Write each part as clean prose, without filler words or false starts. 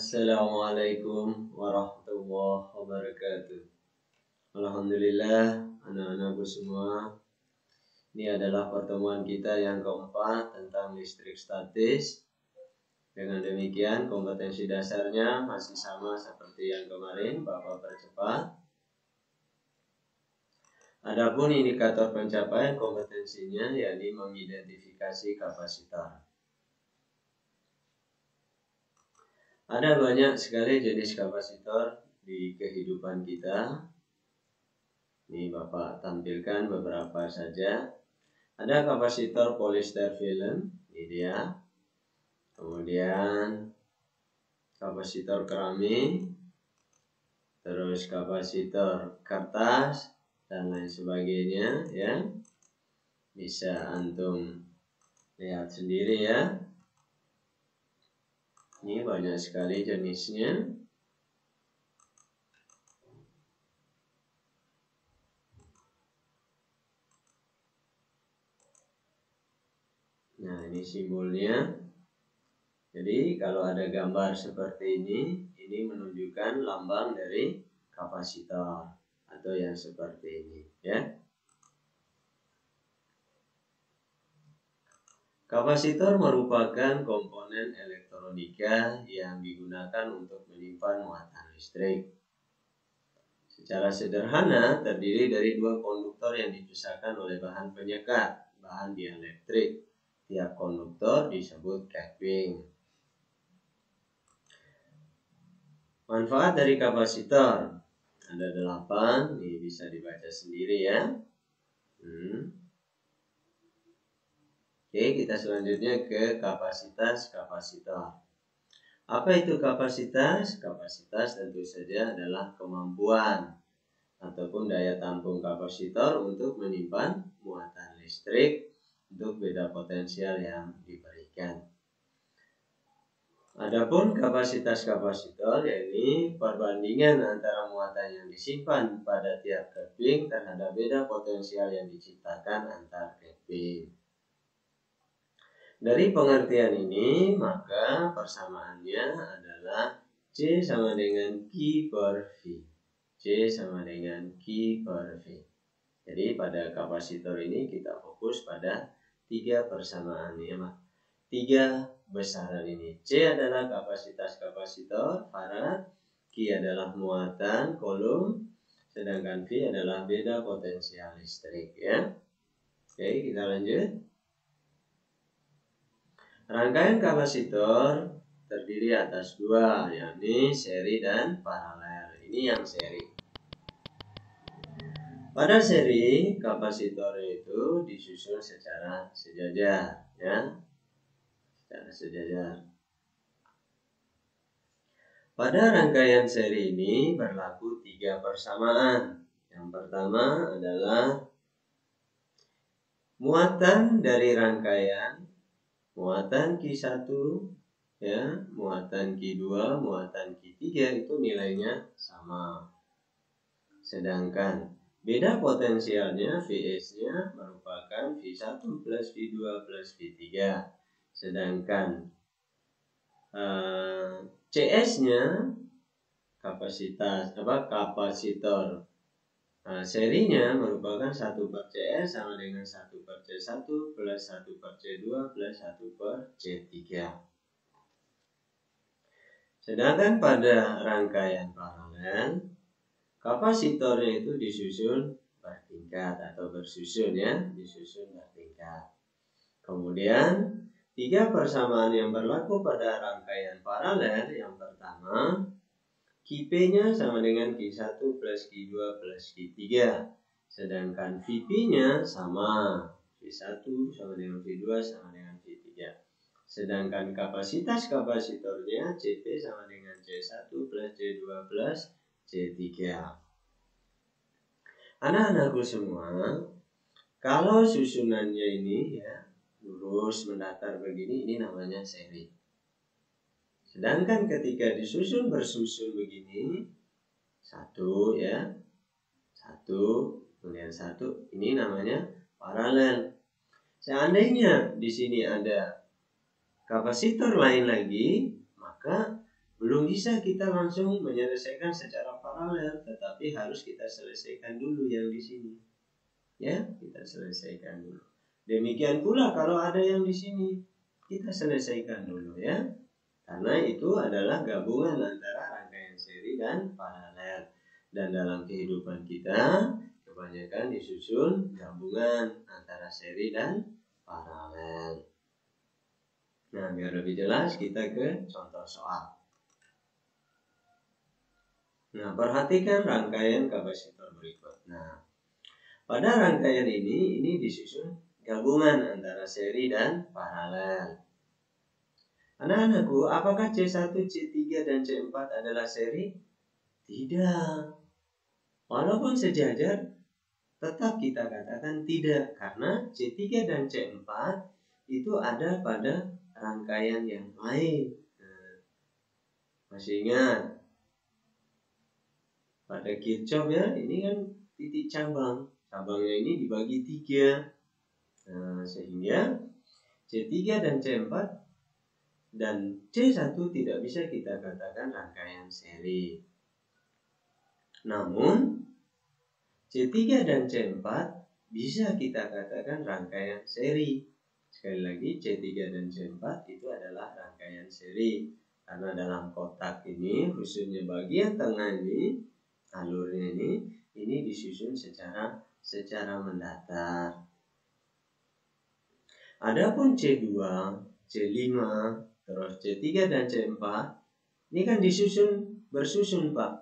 Assalamualaikum warahmatullahi wabarakatuh. Alhamdulillah, anak-anakku semua. Ini adalah pertemuan kita yang keempat tentang listrik statis. Dengan demikian, kompetensi dasarnya masih sama seperti yang kemarin, Bapak percepat. Adapun indikator pencapaian kompetensinya yakni mengidentifikasi kapasitor. Ada banyak sekali jenis kapasitor di kehidupan kita. Ini Bapak tampilkan beberapa saja. Ada kapasitor polyester film, ini dia. Kemudian kapasitor keramik, terus kapasitor kertas dan lain sebagainya ya. Bisa antum lihat sendiri ya. Ini banyak sekali jenisnya. Nah, ini simbolnya. Jadi kalau ada gambar seperti ini menunjukkan lambang dari kapasitor atau yang seperti ini ya. Kapasitor merupakan komponen elektronika yang digunakan untuk menyimpan muatan listrik. Secara sederhana terdiri dari dua konduktor yang dipisahkan oleh bahan penyekat, bahan dielektrik. Tiap konduktor disebut casing. Manfaat dari kapasitor ada 8, ini bisa dibaca sendiri ya. Oke, kita selanjutnya ke kapasitas kapasitor. Apa itu kapasitas? Kapasitas tentu saja adalah kemampuan ataupun daya tampung kapasitor untuk menyimpan muatan listrik untuk beda potensial yang diberikan. Adapun kapasitas kapasitor yakni perbandingan antara muatan yang disimpan pada tiap keping terhadap beda potensial yang diciptakan antar keping. Dari pengertian ini, maka persamaannya adalah C sama dengan Q per V. C sama dengan Q per V. Jadi pada kapasitor ini kita fokus pada 3 persamaannya, 3 besaran ini. C adalah kapasitas kapasitor, farad. Q adalah muatan, kolom. Sedangkan V adalah beda potensial listrik ya. Oke, kita lanjut. Rangkaian kapasitor terdiri atas 2, yakni seri dan paralel. Ini yang seri. Pada seri, kapasitor itu disusun secara sejajar, ya, secara sejajar. Pada rangkaian seri ini berlaku 3 persamaan. Yang pertama adalah muatan dari rangkaian. Muatan Q1 ya, muatan Q2, muatan Q3 itu nilainya sama. Sedangkan beda potensialnya Vs-nya merupakan V1 plus V2 plus V3. Sedangkan CS-nya kapasitor serinya merupakan 1 per CS sama dengan 1 per C1 plus 1 per C2 plus 1 per C3. Sedangkan pada rangkaian paralel, kapasitornya itu disusun bertingkat atau bersusun ya, disusun bertingkat. Kemudian 3 persamaan yang berlaku pada rangkaian paralel, yang pertama Qp-nya sama dengan Q1 plus Q2 plus Q3. Sedangkan Vp-nya sama. V1 sama dengan V2 sama dengan V3. Sedangkan kapasitas kapasitornya Cp sama dengan C1 plus C2 plus C3. Anak-anakku semua, kalau susunannya ini ya lurus mendatar begini, ini namanya seri. Sedangkan ketika disusun bersusun begini, 1 ya, 1 kemudian 1, ini namanya paralel. Seandainya di sini ada kapasitor lain lagi, maka belum bisa kita langsung menyelesaikan secara paralel, tetapi harus kita selesaikan dulu yang di sini. Ya, kita selesaikan dulu. Demikian pula kalau ada yang di sini, kita selesaikan dulu ya. Karena itu adalah gabungan antara rangkaian seri dan paralel. Dan dalam kehidupan kita, kebanyakan disusun gabungan antara seri dan paralel. Nah, biar lebih jelas, kita ke contoh soal. Nah, perhatikan rangkaian kapasitor berikut. Nah, pada rangkaian ini disusun gabungan antara seri dan paralel. Anak-anakku, apakah C1, C3, dan C4 adalah seri? Tidak. Walaupun sejajar, tetap kita katakan tidak. Karena C3 dan C4 itu ada pada rangkaian yang lain. Nah, masih ingat? Pada Kirchhoff ya, ini kan titik cabang. Cabangnya ini dibagi 3. Nah, sehingga C3 dan C4 dan C1 tidak bisa kita katakan rangkaian seri. Namun C3 dan C4 bisa kita katakan rangkaian seri. Sekali lagi, C3 dan C4 itu adalah rangkaian seri. Karena dalam kotak ini, khususnya bagian tengah ini, alurnya ini disusun secara mendatar. Adapun C2, C5, terus C3 dan C4, ini kan bersusun Pak.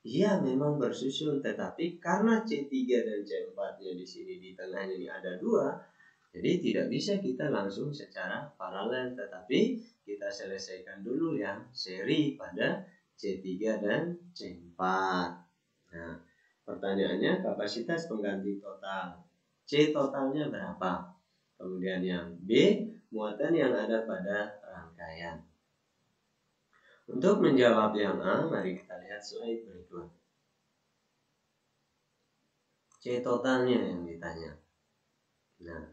Iya memang bersusun, tetapi karena C3 dan C4-nya di sini di tengahnya ini ada 2, jadi tidak bisa kita langsung secara paralel, tetapi kita selesaikan dulu yang seri pada C3 dan C4. Nah, pertanyaannya kapasitas pengganti total. C totalnya berapa? Kemudian yang B, muatan yang ada pada rangkaian. Untuk menjawab yang A, mari kita lihat slide berikut. C totalnya yang ditanya. Nah,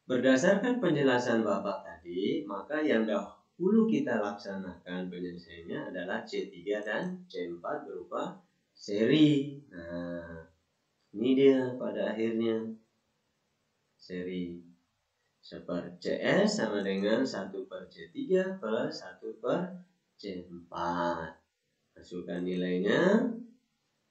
berdasarkan penjelasan Bapak tadi, maka yang dahulu kita laksanakan penyelesaiannya adalah C3 dan C4 berupa seri. Nah, ini dia pada akhirnya seri. Seperti CS sama dengan 1/C3 plus 1/C4. Masukkan nilainya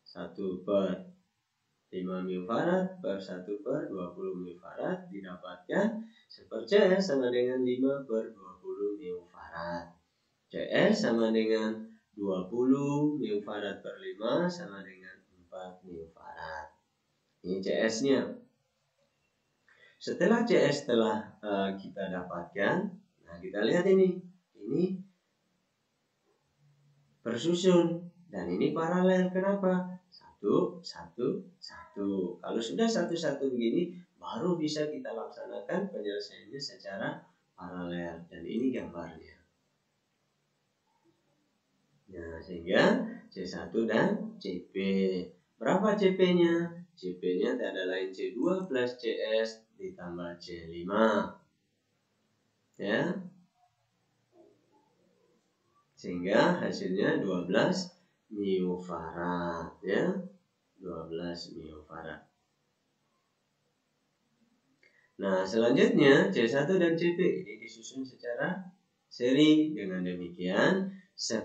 1/5 microfarad per 1/20 microfarad didapatkan seperti CS sama dengan 5/20 microfarad. CS sama dengan 20 microfarad per 5 sama dengan 4 microfarad. Ini CS-nya. Setelah CS telah kita dapatkan, nah kita lihat ini bersusun dan ini paralel. Kenapa? 1, 1, 1. Kalau sudah 1, 1 begini, baru bisa kita laksanakan penyelesaiannya secara paralel. Dan ini gambarnya. Nah, sehingga C1 dan CP. Berapa CP-nya? CP-nya tidak lain C2 plus CS ditambah C5. Ya. Sehingga hasilnya 12 microfarad ya. 12 microfarad. Nah, selanjutnya C1 dan CP ini disusun secara seri. Dengan demikian, C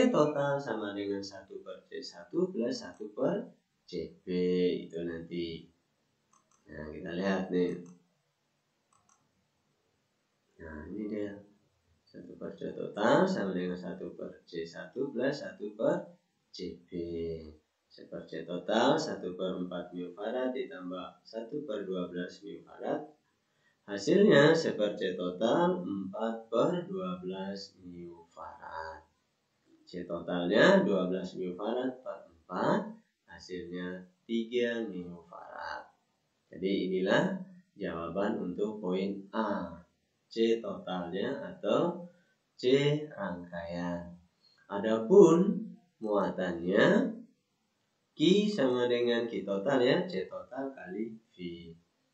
total sama dengan 1/C1 plus 1/CP itu nanti. Nah, kita lihat nih. Nah, ini dia. 1/C total sama dengan 1/C1 plus 1/CP. 1/C total 1/4 microfarad ditambah 1/12 microfarad. Hasilnya 1/C total 4/12 microfarad. C totalnya 12 microfarad per 4, hasilnya 3 microfarad. Jadi inilah jawaban untuk poin A. C totalnya atau C rangkaian. Adapun muatannya Q sama dengan Q total ya, C total kali V.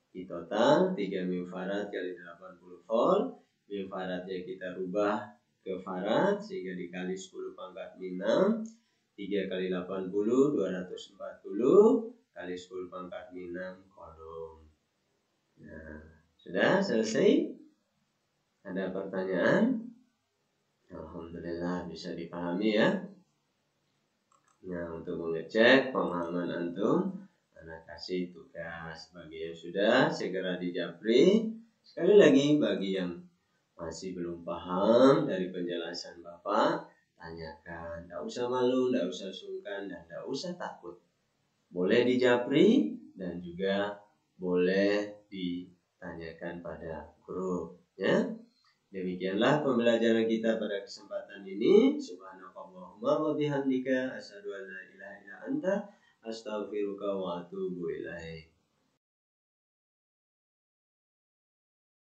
Q total 3 microfarad kali 80 volt. Microfaradnya kita rubah ke Farad sehingga dikali 10 pangkat min 6. 3 kali 80 240 kali 10 pangkat min 6 kolom. Nah, sudah selesai? Ada pertanyaan? Alhamdulillah bisa dipahami ya. Nah, untuk mengecek pemahaman antum, anak kasih tugas bagi yang sudah segera dijapri. Sekali lagi bagi yang masih belum paham dari penjelasan Bapak, tanyakan. Tidak usah malu, tidak usah sungkan, dan tidak usah takut. Boleh dijapri dan juga boleh ditanyakan pada grup. Ya. Demikianlah pembelajaran kita pada kesempatan ini. Subhanakallahumma wa bihamdika asyhadu an la ilaha illa anta astaghfiruka wa atubu ilaik.